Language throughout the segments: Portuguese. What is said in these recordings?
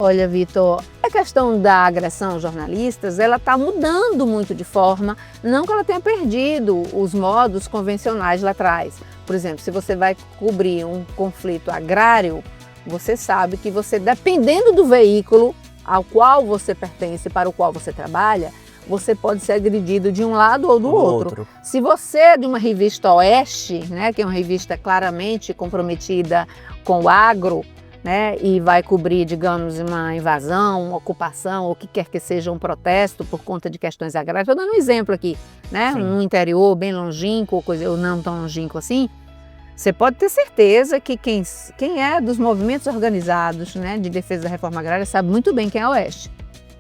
Olha, Vitor, a questão da agressão aos jornalistas, ela está mudando muito de forma, não que ela tenha perdido os modos convencionais lá atrás. Por exemplo, se você vai cobrir um conflito agrário, você sabe que você, dependendo do veículo ao qual você pertence, para o qual você trabalha, você pode ser agredido de um lado ou do outro. Se você é de uma revista Oeste, né, que é uma revista claramente comprometida com o agro, né, e vai cobrir, digamos, uma invasão, uma ocupação, ou o que quer que seja, um protesto por conta de questões agrárias. Estou dando um exemplo aqui, né, no interior, bem longínquo, ou não tão longínquo assim. Você pode ter certeza que quem é dos movimentos organizados, né, de defesa da reforma agrária sabe muito bem quem é o Oeste.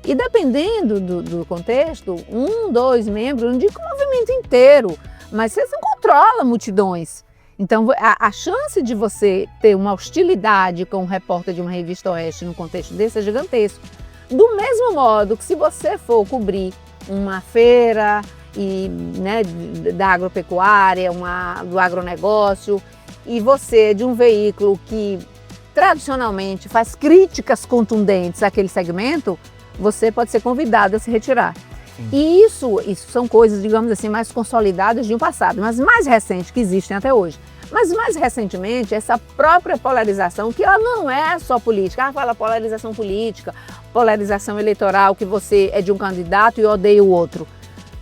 E dependendo do contexto, 1, 2 membros, não digo o movimento inteiro, mas você não controla multidões. Então, a chance de você ter uma hostilidade com um repórter de uma revista Oeste num contexto desse é gigantesco. Do mesmo modo que se você for cobrir uma feira né, da agropecuária, do agronegócio, e você de um veículo que tradicionalmente faz críticas contundentes àquele segmento, você pode ser convidado a se retirar. E isso são coisas, digamos assim, mais consolidadas de um passado, mas mais recentes que existem até hoje. Mas mais recentemente, essa própria polarização, que ela não é só política, fala polarização política, polarização eleitoral, que você é de um candidato e odeia o outro.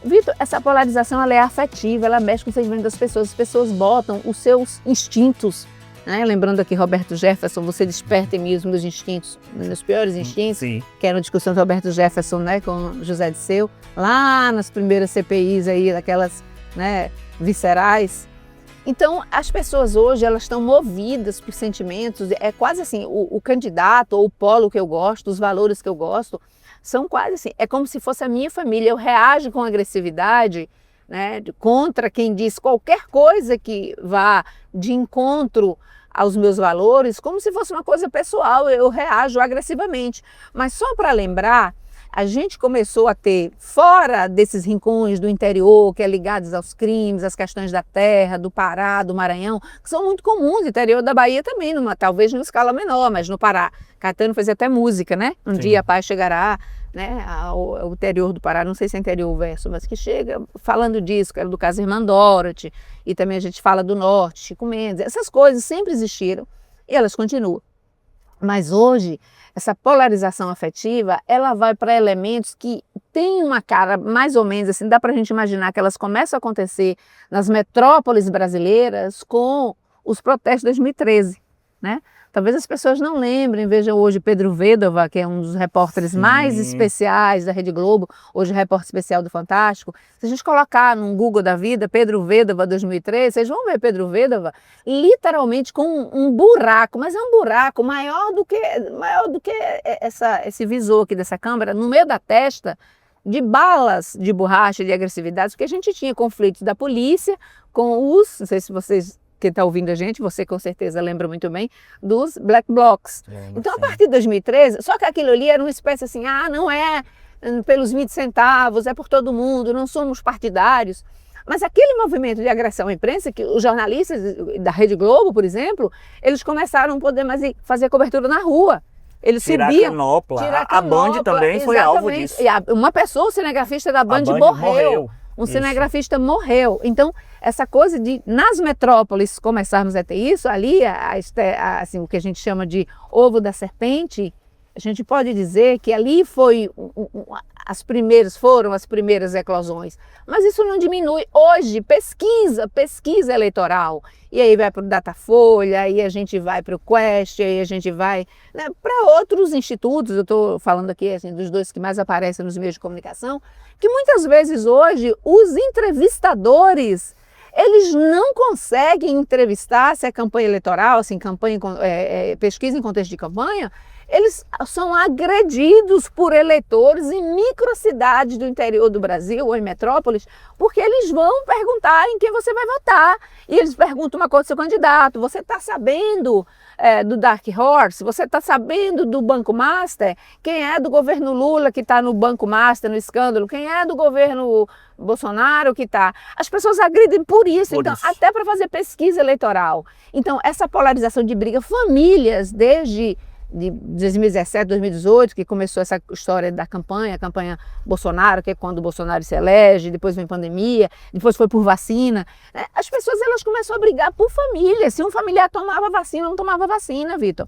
Vitor, essa polarização ela é afetiva, ela mexe com o sentimento das pessoas, as pessoas botam os seus instintos, né? Lembrando aqui Roberto Jefferson, você desperta em mim os meus instintos, meus piores instintos, que era uma discussão do Roberto Jefferson, né, com José Disseu, lá nas primeiras CPIs aí, daquelas, né, viscerais. Então, as pessoas hoje, elas estão movidas por sentimentos, é quase assim, o candidato ou o polo que eu gosto, os valores que eu gosto, são quase assim, é como se fosse a minha família, eu reajo com agressividade, né, contra quem diz qualquer coisa que vá de encontro aos meus valores, como se fosse uma coisa pessoal, eu reajo agressivamente. Mas só para lembrar, a gente começou a ter, fora desses rincões do interior, que é ligados aos crimes, às questões da terra, do Pará, do Maranhão, que são muito comuns, no interior da Bahia também, talvez numa escala menor, mas no Pará. Caetano fazia até música, né? Dia a paz chegará, né? Ao interior do Pará, não sei se é interior o verso, mas que chega falando disso, que era do caso Irmã Dorothy, e também a gente fala do Norte, Chico Mendes, essas coisas sempre existiram e elas continuam. Mas hoje, essa polarização afetiva, ela vai para elementos que têm uma cara mais ou menos assim, dá para a gente imaginar que elas começam a acontecer nas metrópoles brasileiras com os protestos de 2013, né? Talvez as pessoas não lembrem, vejam hoje Pedro Vedova, que é um dos repórteres mais especiais da Rede Globo, hoje repórter especial do Fantástico. Se a gente colocar num Google da vida, Pedro Vedova 2013, vocês vão ver Pedro Vedova literalmente com um buraco, mas é um buraco maior do que esse visor aqui dessa câmera, no meio da testa, de balas de borracha, de agressividade, porque a gente tinha conflitos da polícia com os, não sei se vocês... Quem está ouvindo a gente, você com certeza lembra muito bem, dos Black Blocs. Então, a partir de 2013, só que aquilo ali era uma espécie assim, não é pelos 20 centavos, é por todo mundo, não somos partidários. Mas aquele movimento de agressão à imprensa, que os jornalistas da Rede Globo, por exemplo, eles começaram a poder fazer cobertura na rua. Eles tirar subiam. Tirar a Band também foi alvo disso. E uma pessoa, o cinegrafista da Band morreu. Um cinegrafista morreu. Então, essa coisa de, nas metrópoles, começarmos a ter isso, ali, assim, o que a gente chama de ovo da serpente, a gente pode dizer que ali foram as primeiras eclosões. Mas isso não diminui. Hoje, pesquisa eleitoral. E aí vai para o Datafolha, aí a gente vai para o Quest, aí a gente vai, né, para outros institutos. Eu estou falando aqui assim, dos dois que mais aparecem nos meios de comunicação, que muitas vezes hoje os entrevistadores, eles não conseguem entrevistar, se é campanha eleitoral, assim, pesquisa em contexto de campanha, eles são agredidos por eleitores em microcidades do interior do Brasil ou em metrópoles, porque eles vão perguntar em quem você vai votar. E eles perguntam uma coisa do seu candidato, você está sabendo do Dark Horse? Você está sabendo do Banco Master? Quem é do governo Lula que está no Banco Master, no escândalo? Quem é do governo Bolsonaro que está? As pessoas agridem por isso, até para fazer pesquisa eleitoral. Então, essa polarização de briga, famílias, desde de 2017, 2018, que começou essa história da campanha, a campanha Bolsonaro, que é quando o Bolsonaro se elege, depois vem pandemia, depois foi por vacina. As pessoas elas começam a brigar por família, se um familiar tomava vacina ou não tomava vacina, Vitor.